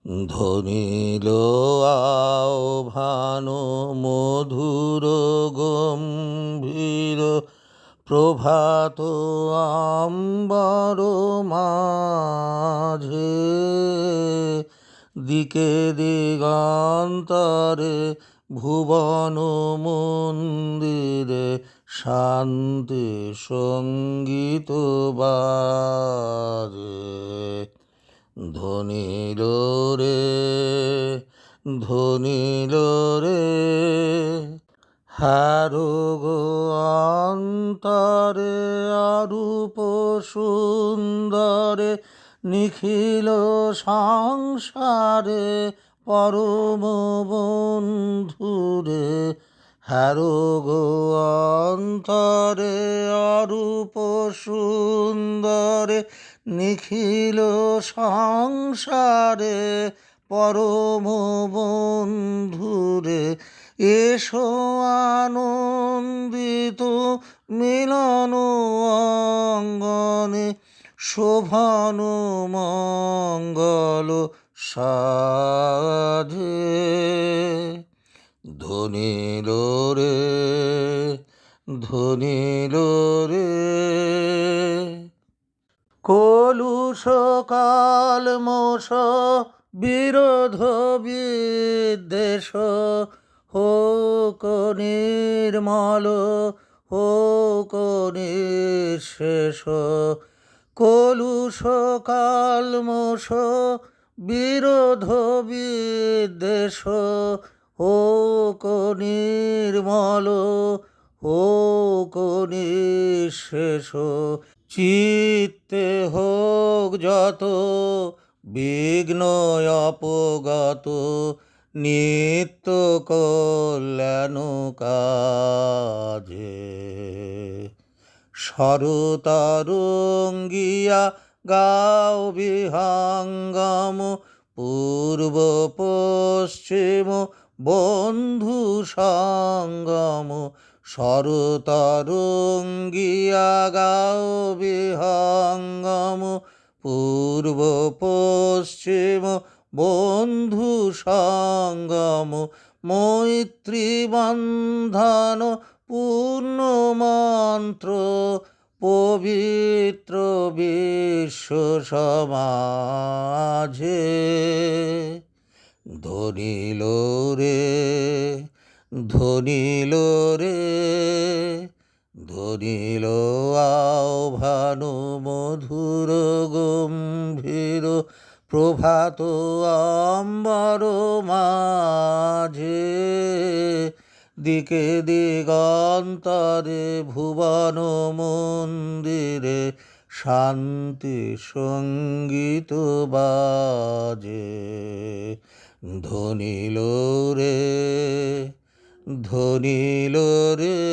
ধ্বনিল আহ্বান মধুর গম্ভীর প্রভাত আম্বার মাঝে, দিকে দিগান্তরে ভুবন মন্দিরে শান্তি সঙ্গীত বাজে। ধ্বনিল রে ধ্বনিল রে হারগো অন্তরে অরূপ সুন্দরে নিখিল সংসারে পরম বন্ধুরে। হারগো অন্তরে অরূপ সুন্দরে নিখিল সংসারে পরম বন্ধুরে। এসো আনন্দিত মিলন অঙ্গনে শোভন মঙ্গল সাধে। ধ্বনিল রে ধ্বনিল রে কলুষ কালমোষ বিরোধ বিদ্বেষ হোক নির্মল হোক নিঃশেষ। কলুষ কালমোষ বিরোধ বিদ্বেষ হোক নির্মল হোক নিঃশেষ। চিত্তে হোক যত বিঘ্ন অপগত নিত্য কল্যাণ কাজে। সরতরঙ্গিয়া গাও বিহঙ্গম পূর্ব পশ্চিম বন্ধু সঙ্গম। সরতরঙ্গিয়া গাও বিহঙ্গম পূর্ব পশ্চিম বন্ধু সঙ্গম। মৈত্রী বন্ধন পূর্ণ মন্ত্র পবিত্র বিশ্ব সমাজে। ধ্বনিল রে ধ্বনিল রে ধ্বনিল আহ্বান মধুর গম্ভীর প্রভাত আম্বার মাঝে, দিকে দিগন্তরে ভুবন মন্দিরে শান্তি সঙ্গীত বাজে। ধ্বনিল রে ধ্বনিল রে